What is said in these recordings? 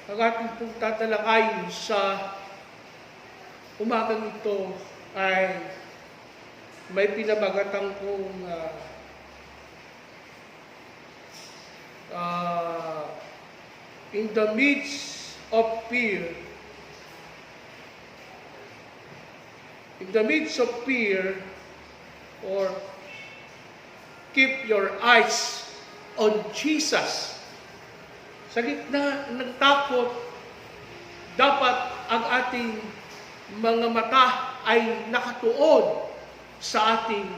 Ang ating pong tatalakayin sa umagang ito ay may pinabagatang kong in the midst of fear. In the midst of fear, or keep your eyes on Jesus. Sa gitna ng takot, dapat ang ating mga mata ay nakatuon sa ating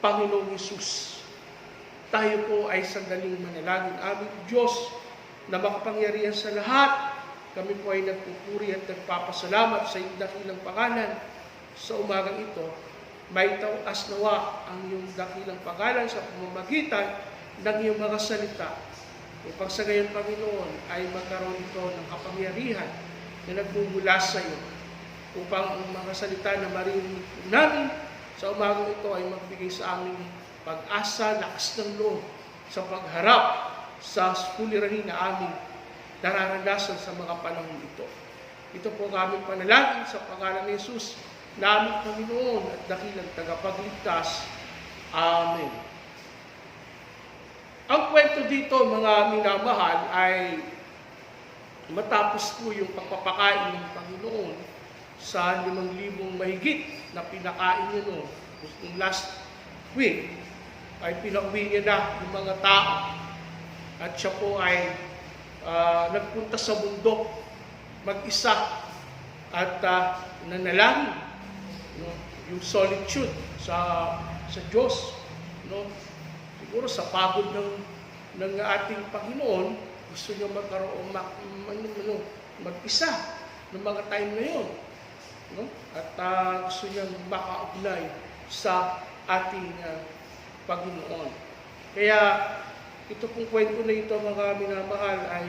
Panginoong Hesus. Tayo po ay sandaling manalangin. Aming Diyos na makapangyarihan sa lahat, kami po ay nagpupuri at nagpapasalamat sa iyong dakilang pangalan sa umagang ito. May taas nawa ang iyong dakilang pangalan sa pamamagitan ng iyong mga salita. Upang sa gayon, Panginoon, ay magkaroon ito ng kapangyarihan na nagmumula sa iyo. Upang ang mga salita na marinig namin sa umagang ito ay magbigay sa aming pag-asa, lakas ng loob sa pagharap sa suliranin na aming nararanasan sa mga panahon ito. Ito po ang aming panalangin sa pangalan ni Jesus, na aming Panginoon at dakilang tagapagligtas. Amen. Ang kwento dito, mga minamahal, ay matapos po yung pagpapakain ng Panginoon sa 5,000 mahigit na pinakain niya noon. Yung last week, ay pinauwi niya na yung mga tao. At siya po ay nagpunta sa bundok mag-isa at nanalangin. No? Yung solitude sa Diyos. No? Siguro sa pagod ng ating Panginoon, gusto niya magkaroon mag-isa ng mga time na yun. No? At gusto niya makaugnay sa ating Panginoon. Kaya ito pong kwento na ito, mga minamahal, ay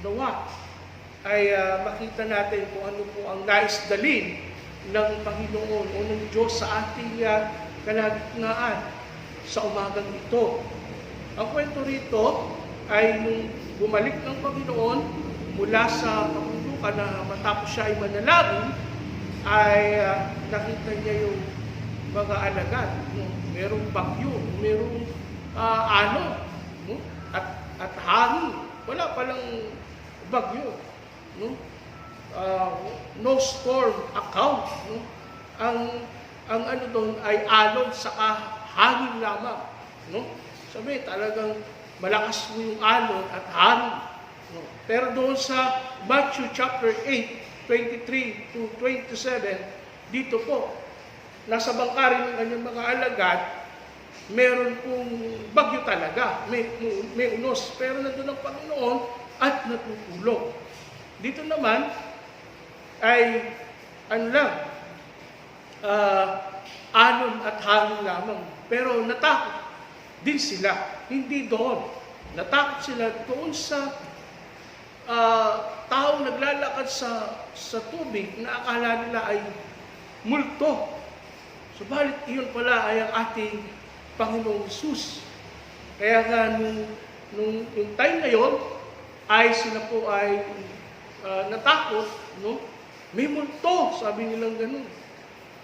nawa ay makita natin kung ano po ang nais dalhin ng Panginoon o ng Diyos sa ating kalagitnaan sa umagang ito. Ang kwento rito ay nung bumalik ng Panginoon mula sa kabundukan na matapos siya ay manalangin, ay nakita niya yung mga alagad. No? Merong bagyo, merong ano, no? At hangin. Wala palang bagyo. No? No storm account. No? Ang ano doon ay alon sa hangin lamang. No? Sabi, talagang malakas mo yung alon at hangin. No? Pero doon sa Matthew chapter 8, 23 to 27, dito po, nasa bangka ng kanyang mga alagad, meron pong bagyo talaga, may unos, pero nandun ang Panginoon at natutulog. Dito naman ay ano lang, alon at hangin lamang. Pero natakot din sila. Hindi doon. Natakot sila doon sa taong naglalakad sa tubig na akala nila ay multo. Subalit iyon pala ay ang ating Panginoong Hesus. Kaya nga nung time na yon, ay sila po ay natakot, no? May multo, sabi nilang ganun.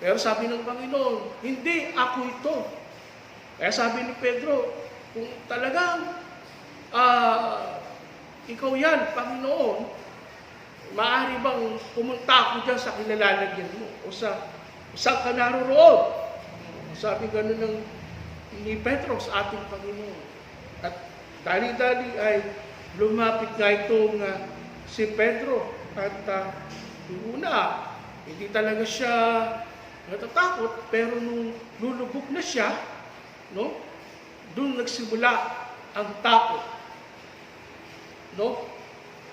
Pero sabi ng Panginoon, hindi ako ito. Kaya sabi ni Pedro, kung talagang ikaw yan, Panginoon, maaari bang pumunta ako dyan sa kinalalagyan mo? O saan ka naroroon? Sabi ganun ni Pedro sa ating Panginoon. At dali-dali ay lumapit nga itong si Pedro. At una, hindi talaga siya natatakot, pero nung lulubog na siya, no, doon nagsimula ang takot. No?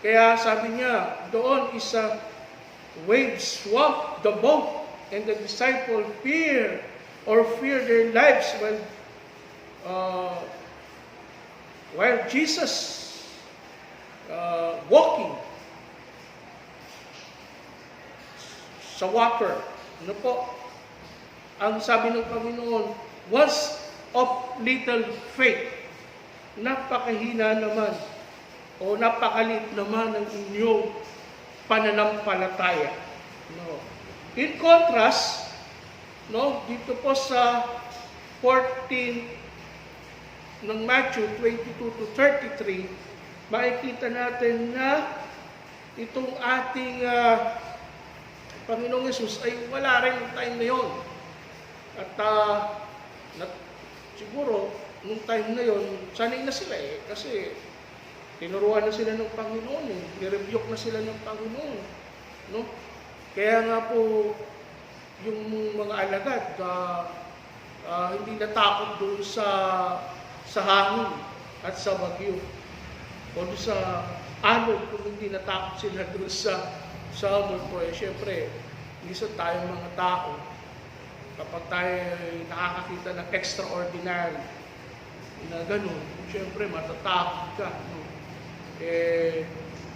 Kaya sabi niya, doon is waves swamped the boat, and the disciple fear their lives while Jesus walking sa water. Ano po? Ang sabi ng Panginoon, was of little faith. Napakahina naman o napakalit naman ng inyong pananampalataya. No. In contrast, no, dito po sa 14 ng Matthew 22 to 33, makikita natin na itong ating Panginoong Yesus ay wala rin yung time na yun. At siguro, nung time na yun, sanay na sila kasi tinuruan na sila ng Panginoon nirebuke na sila ng Panginoon. No? Kaya nga po, yung mga alagad, hindi natakot doon sa hangin at sa bagyo. O doon sa alon, kung hindi natakot sila doon sa multo. Siyempre, minsan tayong mga tao, kapag tayo nakakakita ng extraordinary na gano'n, siyempre matatakot ka. No?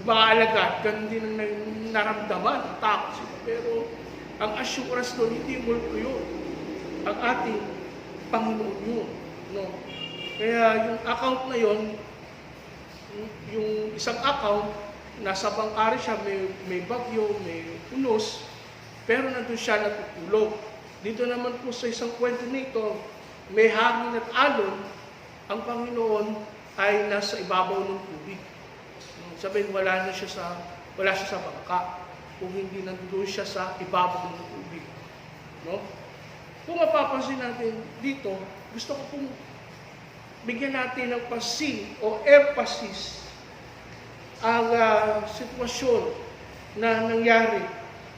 Mga alagad, ganun din ang naramdaman, takot sila. Pero ang assurance doon, hindi multo yun. Ang ating Panginoon yun. No? Kaya yung account na yun, yung isang account, nasa bangkari siya, may bagyo, may unos, pero nandun siya natutulog. Dito naman po sa isang kwento nito, may hangin at alon, ang Panginoon ay nasa ibabaw ng tubig. Sabihin, wala siya sa bangka, kung hindi nandoon siya sa ibabaw ng tubig. No? Kung mapapansin natin dito, gusto ko pong bigyan natin ng pansin o emphasis ang sitwasyon na nangyari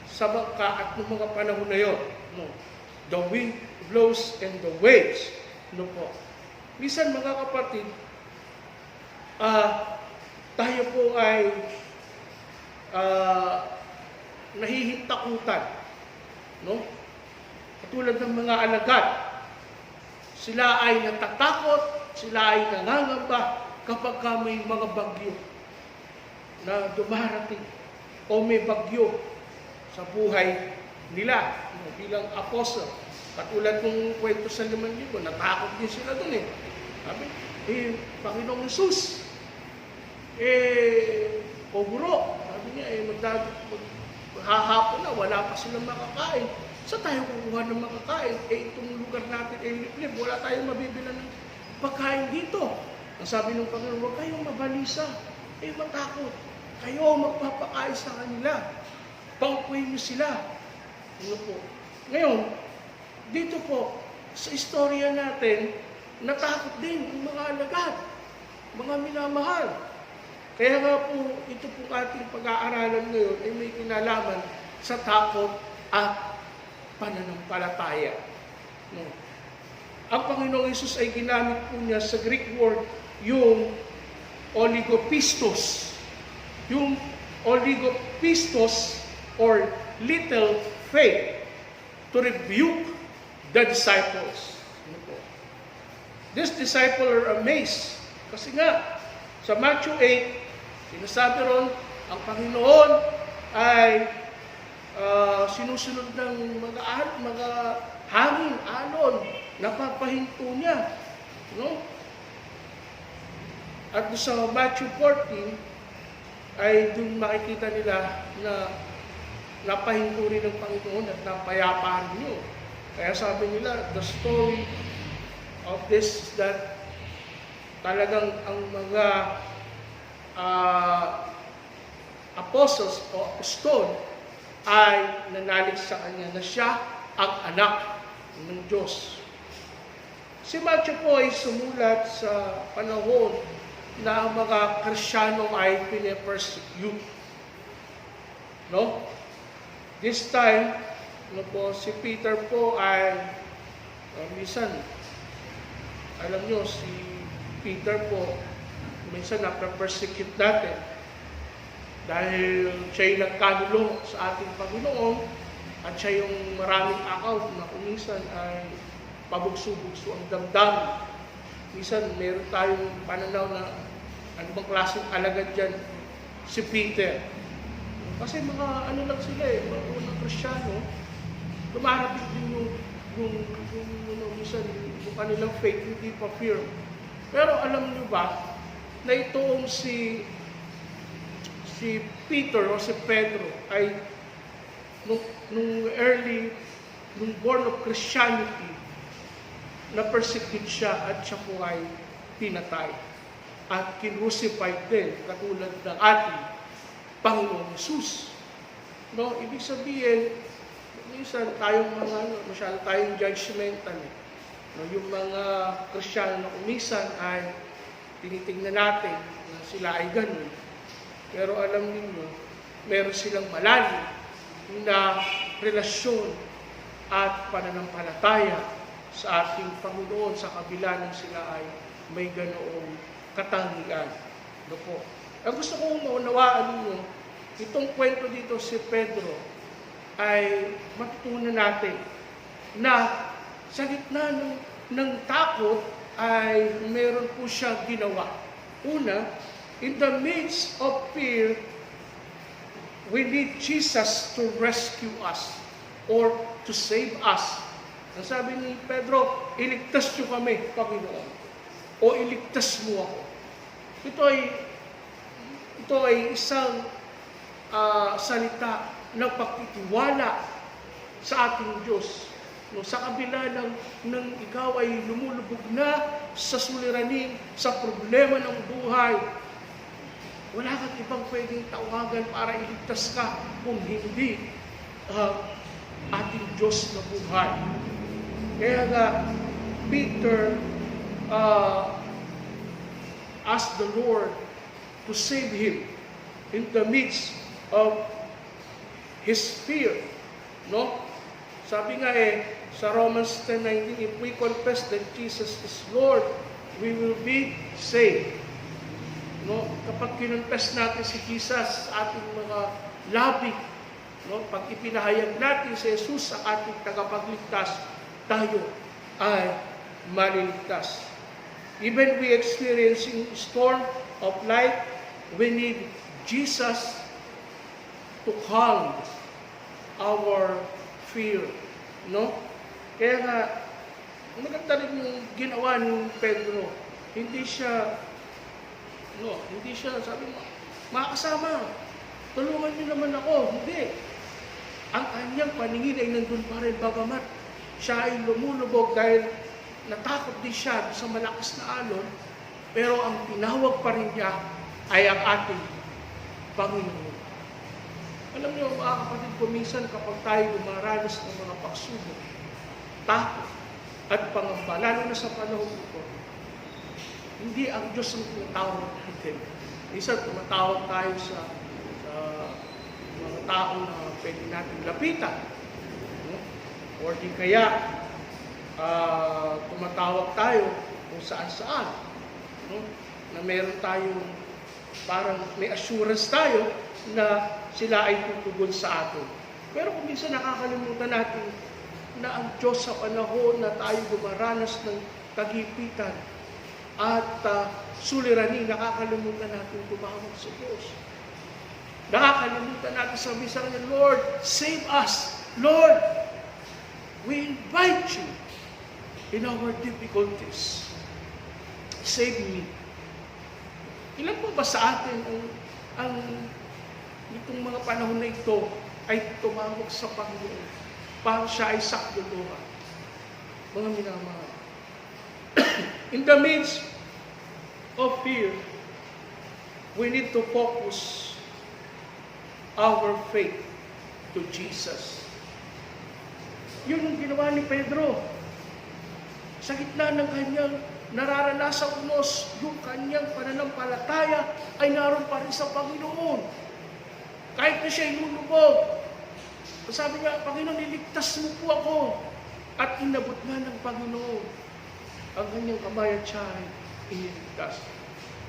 sa bangka at ng mga panahon na yun. No? The wind blows and the waves. No po. Minsan mga kapatid, tayo po ay nahihintakutan. No? Katulad ng mga alagad, sila ay natatakot, sila ay nangangamba kapag may mga bagyo na dumarating o may bagyo sa buhay nila. Bilang apostle, katulad ng kwento sa 5,000, natakot din sila dun Sabi, Panginoong Jesus, paburo. Sabi niya, maghahapon na, wala pa silang makakain. Saan tayo kukuha ng makakain? Itong lugar natin liblib, wala tayong mabibilan ng pagkain dito. Ang sabi ng Panginoon, huwag kayong mabalisa. Matakot. Kayo magpapakain sa kanila. Pangkuhin niyo sila. Ano po? Ngayon, dito po, sa istorya natin, natakot din ang mga alagad, mga minamahal. Kaya nga po, ito po ating pag-aaralan ngayon ay may kinalaman sa takot at pananampalataya. No. Ang Panginoong Hesus ay ginamit po niya sa Greek word yung oligopistos. Yung oligopistos or little faith to rebuke the disciples. These disciples are amazed. Kasi nga, sa Matthew 8, sinasabi ron, ang Panginoon ay sinusunod ng mga hangin, alon, napapahinto niya. No? At sa Matthew 14, ay dun makikita nila na napahinto rin ng Panginoon at napayapaan niyo. Kaya sabi nila, the story of this is that talagang ang mga apostles o apostol ay nanalig sa kanya na siya ang anak ng Diyos. Si Matthew po ay sumulat sa panahon na ang mga Kristiyano ay pine-persecute. No? This time, si Peter po ay minsan, alam nyo, si Peter po, minsan nape-persecute natin dahil siya'y nagkanulo sa ating Panginoon at siya yung maraming account na kuminsan ay pabugso-bugso ang damdamin. Minsan meron tayong pananaw na ano bang klaseng alagad dyan si Peter. Kasi mga ano lang sila mga unang Kristiyano, lumarating din yung minsan yung kanilang faith hindi pa firm. Pero alam niyo ba na itong si si Peter o si Pedro ay nung born of Christianity, na-persecute siya at siya po ay pinatay. At kinrucified din, katulad ng ating Panginoong Hesus. No, ibig sabihin, minsan tayong masyado tayong judgmental. No, yung mga Kristiyano na kumisan ay tinitingnan natin na sila ay ganun. Pero alam niyo, meron silang malalim na relasyon at pananampalataya sa ating Panginoon sa kabila ng sila ay may ganoong katangian. No po. Ang gusto kong maunawaan ninyo, itong kwento dito si Pedro ay matutunan natin na sa gitna ng takot ay meron po siyang ginawa. Una, in the midst of fear, we need Jesus to rescue us or to save us. Ang sabi ni Pedro, iligtas niyo kami, Panginoon, o iligtas mo ako. Ito ay isang salita ng pagtitiwala sa ating Diyos. No, sa kabila ng ikaw ay lumulubog na sa suliranin, sa problema ng buhay, wala kang ibang pwedeng tawagan para iligtas ka kung hindi ating Diyos na buhay. Kaya nga, Peter asked the Lord to save him in the midst of his fear. No? Sabi nga sa Romans 10:19, if we confess that Jesus is Lord, we will be saved. No? Kapag kinonfess natin si Jesus sa ating mga labi, no? Pag ipinahayag natin si Jesus sa ating tagapagligtas, tayo ay maliligtas. Even we experiencing storm of life, we need Jesus to calm our fear. No? Kaya nga, maganda rin yung ginawa ni Pedro. Hindi siya, sabi mo, mga kasama, tulungan niyo naman ako. Hindi. Ang kanyang paningin ay nandun pa rin, bagamat siya ay lumulubog dahil natakot din siya sa malakas na alon, pero ang tinawag pa rin niya ay ang ating Panginoon. Alam niyo, mga kapatid ko, minsan kapag tayo dumaranas ng mga pagsubok, takot at pangamba, lalo na sa panahon ito, hindi ang Diyos ang tumatawag natin. Minsan tumatawag tayo sa mga tao na pwede natin lapitan. No? Or di kaya, tumatawag tayo kung saan-saan. No? Na meron tayong, parang may assurance tayo na sila ay tutugon sa atin. Pero kung minsan nakakalimutan natin na ang Diyos sa panahon na tayo dumaranas ng kagipitan at suliranin, nakakalimutan natin tumawag sa Diyos. Nakakalimutan natin sabi sa Kanya, Lord, save us. Lord, we invite you in our difficulties. Save me. Ilan po ba sa atin ang itong mga panahon na ito ay tumawag sa Panginoon para siya ay sakduluhan? Mga minamahal. In the midst of fear, we need to focus our faith to Jesus. Yun ang ginawa ni Pedro. Sa gitna ng kanyang nararanasang unos, yung kanyang pananampalataya ay naroon pa rin sa Panginoon. Kahit na siya ilulubog, sabi niya, Panginoon, iligtas mo po ako. At inabot nga ng Panginoon ang kanyang kamay at siya ay iniligtas.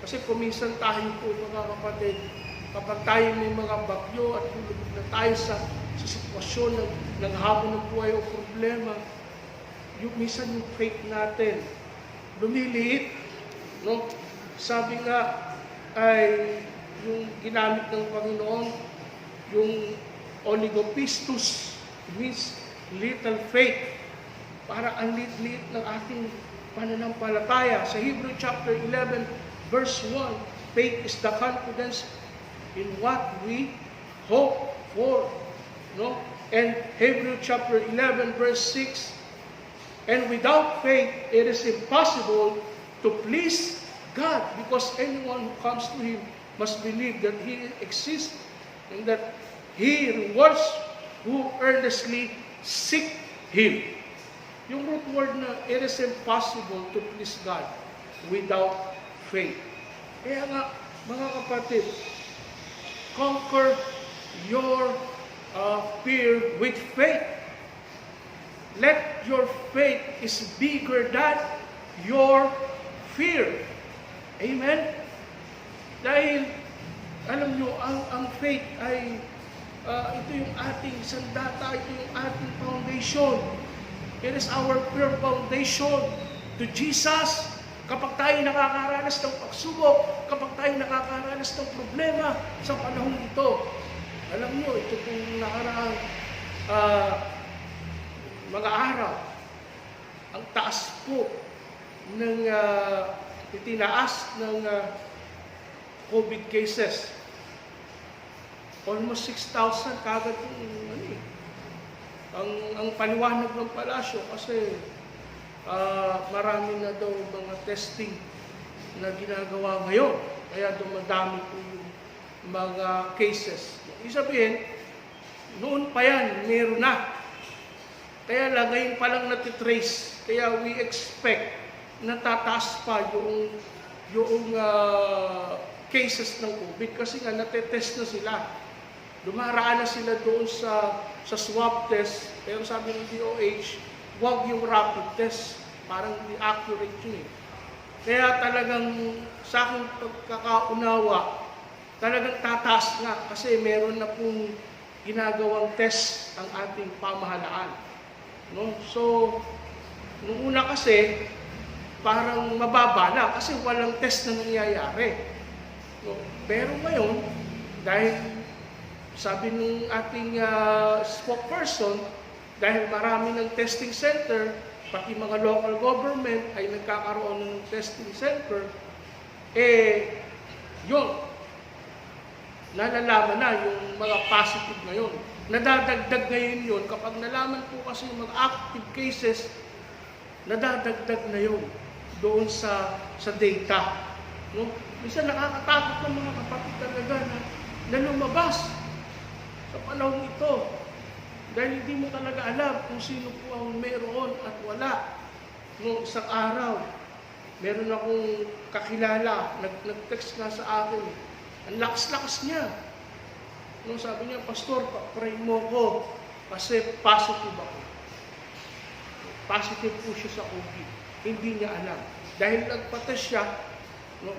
Kasi kuminsan tayo po, mga kapatid, kapag tayo may mga bagyo at lulubog na tayo sa sitwasyon ng habon ng buhay o problema, minsan yung faith natin lumiliit. No? Sabi nga ay yung ginamit ng Panginoon, yung oligopistus, means little faith. Para ang liit-liit ng ating pananampalataya. Sa Hebrew chapter 11, verse 1, faith is the confidence in what we hope for. No? And Hebrews chapter 11 verse 6, and without faith it is impossible to please God, because anyone who comes to Him must believe that He exists and that He rewards who earnestly seek Him. Yung root word na it is impossible to please God without faith. Kaya nga, mga kapatid, conquer your fear with faith. Let your faith is bigger than your fear. Amen? Dahil, alam nyo, ang faith ay ito yung ating sandata, ito yung ating foundation. It is our pure foundation to Jesus. Kapag tayo nakakaranas ng pagsubok, kapag tayo nakakaranas ng problema sa panahon ito, alam nyo, ito pong nakaraang mga araw, ang taas po ng itinaas ng COVID cases. Almost 6,000 kagad ang paliwanag ng palasyo kasi marami na daw mga testing na ginagawa ngayon. Kaya dumadami po yung mga cases. Ibig sabihin, noon pa yan, meron na. Kaya lang, ngayon pa lang natitrace. Kaya we expect na tataas pa yung cases ng COVID kasi nga natetest na sila. Dumaraan na sila doon sa swab test, pero sabi ng DOH, huwag yung rapid test. Parang hindi accurate yun eh. Kaya talagang sa aking pagkakaunawa, talagang tataas nga kasi meron na pong ginagawang test ang ating pamahalaan. No? So, nung una kasi, parang mababa na kasi walang test na nangyayari. No? Pero ngayon, dahil sabi ng ating spokesperson, dahil marami ng testing center, pati mga local government ay nagkakaroon ng testing center, yun, nalalaman na yung mga positive ngayon. Nadadagdag ngayon yun, kapag nalaman po kasi yung mga active cases, nadadagdag na yun doon sa data. No? Minsan nakakatakot ng mga kapatid talaga na lumabas sa panahon ito. Dahil hindi mo talaga alam kung sino po ang meron at wala. Noong isang araw, meron akong kakilala, nag-text nga sa akin. Ang lakas-lakas niya. Nung sabi niya, Pastor, pray mo ko kasi positive ako. Positive po siya sa COVID. Hindi niya alam. Dahil nagpa-test siya,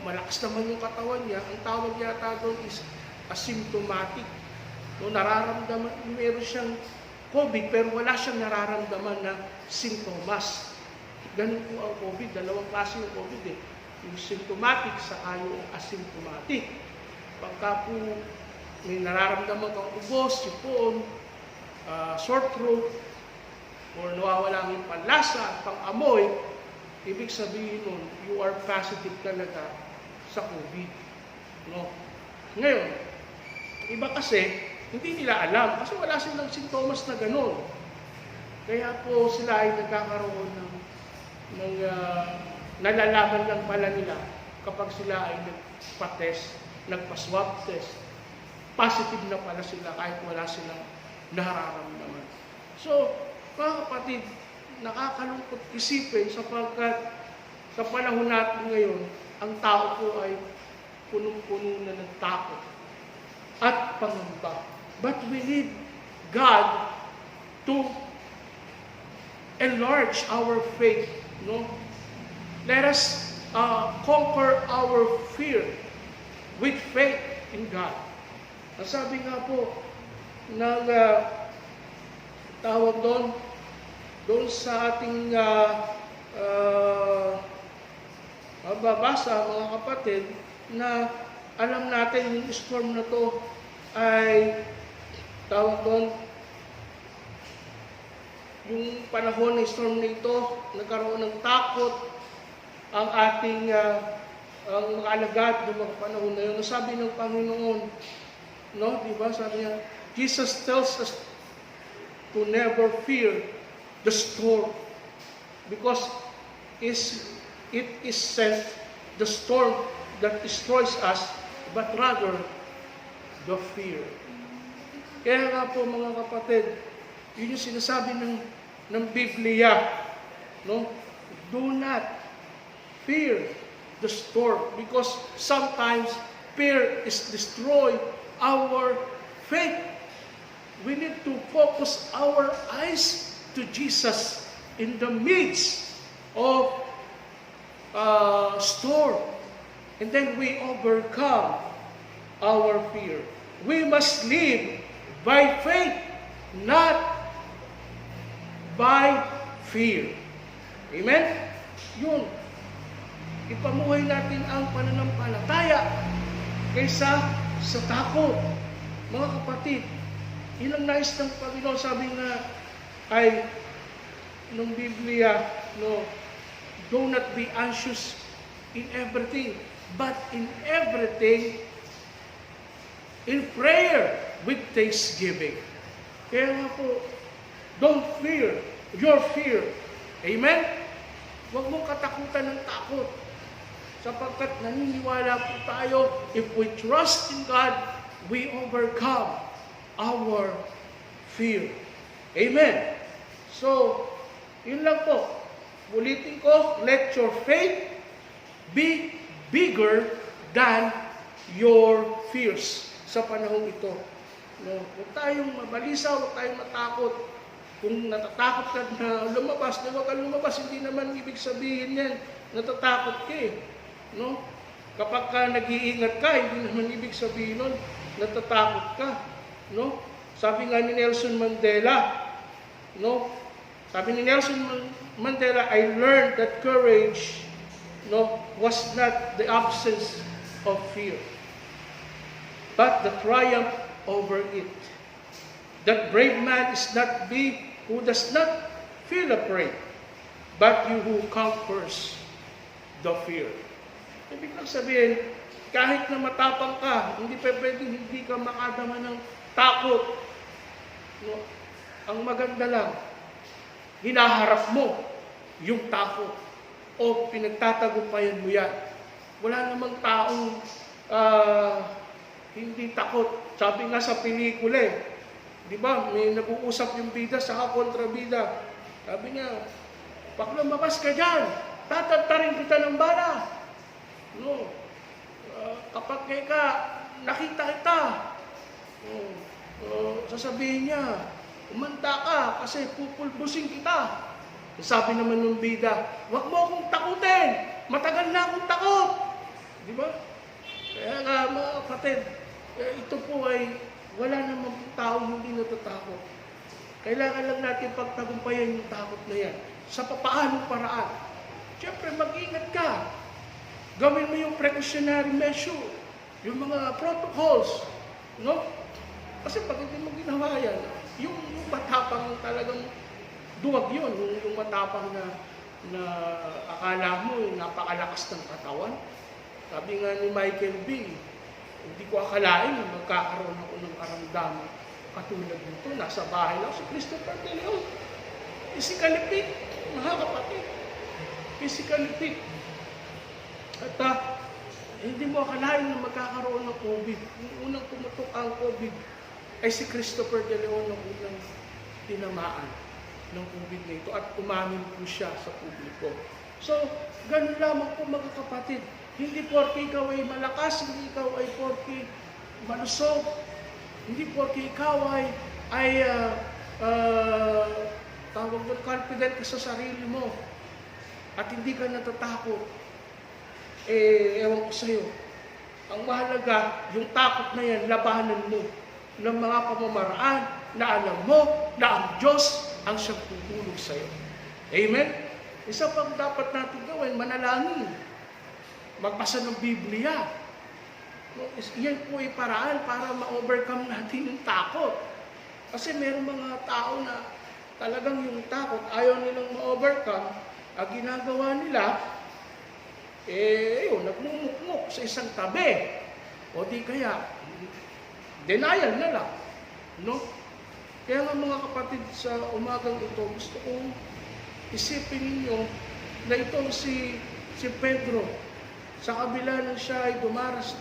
malakas naman yung katawan niya, ang tawag yata doon is asymptomatic. Nararamdaman, meron siyang COVID, pero wala siyang nararamdaman na sintomas. Ganun po ang COVID. Dalawang klase ng COVID eh. Yung symptomatic saka yung asymptomatic. Pagka po may nararamdaman kang ubos, sipon, sore throat, or nawawala yung panlasa, pang-amoy, ibig sabihin nun, you are positive talaga sa COVID. No? Ngayon, iba kasi, hindi nila alam kasi wala silang sintomas na gano'n. Kaya po sila ay nagkakaroon ng nalalaman lang pala nila kapag sila ay nagpa-test, nagpa-swab test. Positive na pala sila kahit wala silang nararamdaman. So, mga kapatid, nakakalungkot isipin sapagkat sa panahon natin ngayon, ang tao po ay punong-puno na ng takot at pangamba. But we need God to enlarge our faith. No? Let us conquer our fear with faith in God. Ang sabi nga po ng tawag doon sa ating mababasa mga kapatid na alam natin yung storm na to ay tawag doon, yung panahon ng storm na ito, nagkaroon ng takot ang ating ang mga alagad ng mga panahon na yun. Sabi ng Panginoon, No, di ba? Sabi niya, Jesus tells us to never fear the storm because it is sent the storm that destroys us, but rather the fear. Kaya nga po mga kapatid, yun yung sinasabi ng Biblia, no? Do not fear the storm because sometimes fear is destroy our faith. We need to focus our eyes to Jesus in the midst of storm. And then we overcome our fear. We must live by faith, not by fear. Amen? Yun. Ipamuhay natin ang pananampalataya kaysa sa takot. Mga kapatid, yun ang nais ng Panginoon. Sabi nga ay ng Biblia, no, do not be anxious in everything, but in everything, in prayer with thanksgiving. Kaya nga po, don't fear your fear. Amen? Huwag mong katakutan ng takot. Sapagkat naniniwala po tayo, if we trust in God, we overcome our fear. Amen? So, yun lang po. Ulitin ko, let your faith be bigger than your fears sa panahon ito. No? Huwag tayong mabalisa, huwag tayong matakot. Kung natatakot ka na lumabas, na huwag ka lumabas, hindi naman ibig sabihin yan, natatakot ka eh. No? Kapag ka nag-iingat ka, hindi naman ibig sabihin nun, natatakot ka. No? Sabi nga ni Nelson Mandela, no? Sabi ni Nelson Mandela, I learned that courage, no, was not the absence of fear, but the triumph over it. That brave man is not he who does not feel afraid, but you who conquers the fear. Ibig lang sabihin, kahit na matapang ka, hindi pwedeng hindi ka makadama ng takot. No? Ang maganda lang, hinaharap mo yung takot o pinagtatagumpayan mo yan. Wala namang taong hindi takot. Sabi nga sa pelikula eh, di ba, may nag-uusap yung bida sa kontrabida. Sabi niya, pag lumabas ka dyan, tatantarin kita ng bala. No. Kapag ka nakita kita, sasabihin niya, umanda ka kasi pupulbusin kita. Sabi naman ng bida, wag mo akong takutin, matagal na akong takot. Di ba? Kaya nga mga kapatid, ito po ay wala namang taong hindi natatakot. Kailangan lang natin pagtagumpayan yung takot na yan. Sa papaanong paraan. Siyempre, mag-ingat ka. Gawin mo yung precautionary measure. Yung mga protocols. No? Kasi pag hindi mo ginawa yan, yung matapang talagang duwag yun. Yung matapang na akala mo, napakalakas ng katawan. Sabi nga ni Michael B., hindi ko akalain na magkakaroon ako ng karamdaman katulad nito. Nasa bahay lang si Christopher De Leon. Physically fit, mga kapatid. Physically fit. At hindi mo akalain na magkakaroon ng COVID. Yung unang tumutok ang COVID ay si Christopher De Leon ang unang tinamaan ng COVID na ito at umamin po siya sa publiko. So, ganun lamang po mga kapatid. Hindi porke ikaw ay malakas, hindi ikaw ay porke malusog, hindi porke ikaw ay tawag mo, confident ka sa sarili mo at hindi ka natatakot. Ewan ko sa'yo, ang mahalaga, yung takot na yan, labanan mo ng mga pamamaraan na alam mo na ang Diyos ang siyang tutulong sa'yo. Amen? Isa pang dapat natin gawin, manalangin. Magbasa ng Biblia. Yan po ay paraan para ma-overcome natin yung takot. Kasi mayroong mga tao na talagang yung takot, ayaw nilang ma-overcome. Ang ginagawa nila, nagmumukmuk sa isang tabi. O di kaya, Denial na lang. No? Kaya nga mga kapatid, sa umagang ito, gusto kong isipin ninyo na itong si Pedro, sa kabila ng siya ay dumanas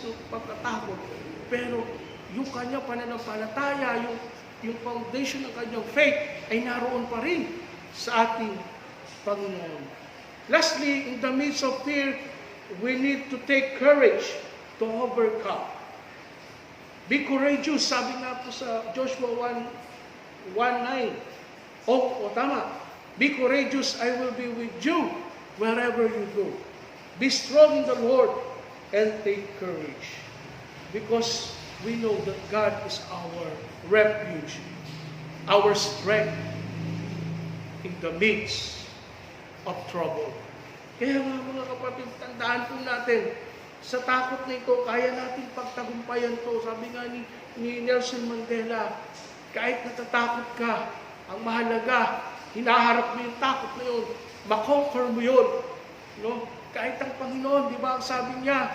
ng pagkatakot, pero yung kanyang pananampalataya, yung foundation ng kanyang faith ay naroon pa rin sa ating Panginoon. Lastly, in the midst of fear, we need to take courage to overcome. Be courageous, sabi nga po sa Joshua 1:9. O tama. Be courageous, I will be with you wherever you go. Be strong in the Lord and take courage. Because we know that God is our refuge, our strength in the midst of trouble. Kaya nga mga kapatid, tandaan po natin, sa takot na ito, kaya natin pagtagumpayan to. Sabi nga ni Nelson Mandela, kahit natatakot ka, ang mahalaga, hinaharap mo yung takot na yun, makonquer mo yun. No? Kahit ang Panginoon, di ba, ang sabi niya,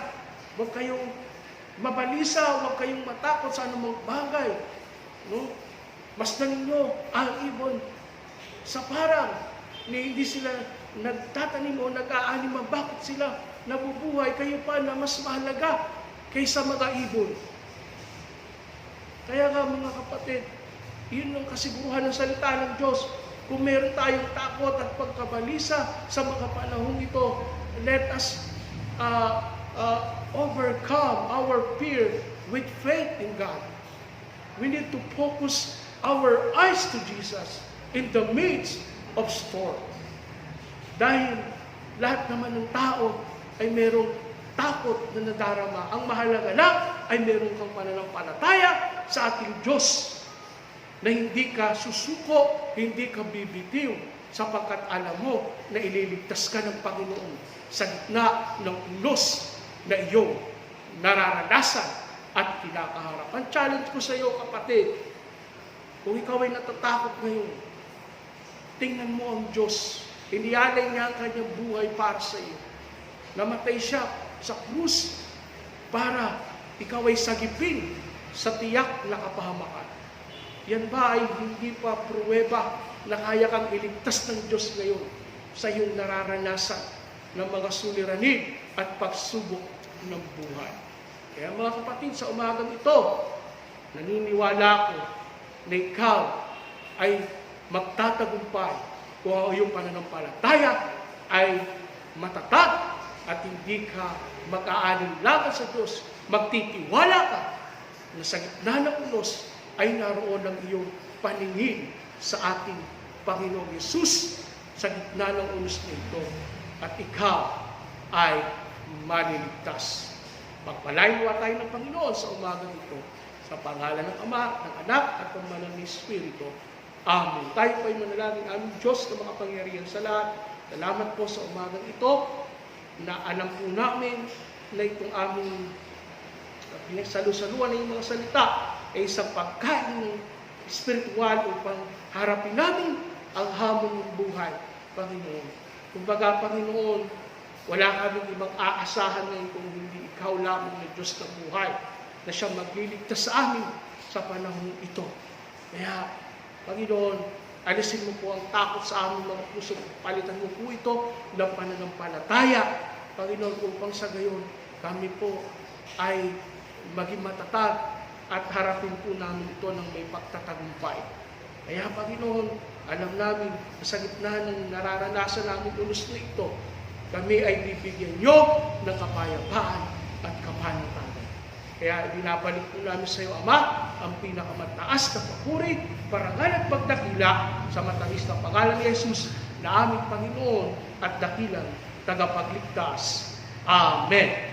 huwag kayong mabalisa, huwag kayong matakot sa anumang bagay. No? Masdan ninyo ang ibon sa parang, hindi sila nagtatanim o nag-aanima, bakit sila nabubuhay, kayo pa na mas mahalaga kaysa mga ibon. Kaya nga mga kapatid, yun ang kasiguruhan ng salita ng Diyos. Kung meron tayong takot at pagkabalisa sa mga panahong ito, let us overcome our fear with faith in God. We need to focus our eyes to Jesus in the midst of storm. Dahil lahat naman ng tao ay merong takot na nadarama. Ang mahalaga lang ay meron kang pananampalataya sa ating Diyos na hindi ka susuko, hindi ka bibitiw, sapagkat alam mo na ililigtas ka ng Panginoon sa gitna ng unos na iyong nararanasan at kinakaharap. Ang challenge ko sa iyo, kapatid, kung ikaw ay natatakot ngayon, tingnan mo ang Diyos. Inialay niya ang kanyang buhay para sa iyo. Namatay siya sa krus para ikaw ay sagipin sa tiyak na kapahamakan. Yan ba ay hindi pa pruweba na kaya kang iligtas ng Diyos ngayon sa iyong nararanasan ng mga suliranin at pagsubok ng buhay? Kaya mga kapatid, sa umagang ito, naniniwala ako na ikaw ay magtatagumpay kung ang iyong pananampalataya ay matatag at hindi ka mag-aalinlangan sa Diyos, magtitiwala ka na sa gitna ng unos ay naroon ang iyong paningin sa ating Panginoong Yesus sa gitna ng unos na ito, at ikaw ay maliligtas. Pagpalain nawa tayo ng Panginoon sa umagang ito, sa pangalan ng Ama, ng Anak, at ng Banal na Espiritu. Amen. Tayo po ay manalangin. Aming Diyos na makapangyarihan sa lahat, salamat po sa umagang ito, na alam po namin na itong aming pinagsalusaluan ng mga salita ay isang pagkain spiritual upang harapin namin ang hamon ng buhay, Panginoon. Kumbaga, Panginoon, wala kaming ibang aasahan ngayon kung hindi ikaw lamang na Diyos ng buhay na siyang magliligtas sa amin sa panahon ito. Kaya, Panginoon, alisin mo po ang takot sa aming mga puso. Palitan mo po ito ng pananampalataya, Panginoon, upang sa gayon kami po ay maging matatag at harapin po namin ito ng may pagtatagumpay. Kaya, Panginoon, alam namin na sa gitna ng nararanasan namin unos na ito, kami ay bibigyan niyo ng kapayapaan at kapanatagan. Kaya binabalik po namin sa iyo, Ama, ang pinakamataas na papuri, parangal at pagdakila sa matamis na pangalan ni Jesus na aming Panginoon at dakilang tagapagligtas. Amen.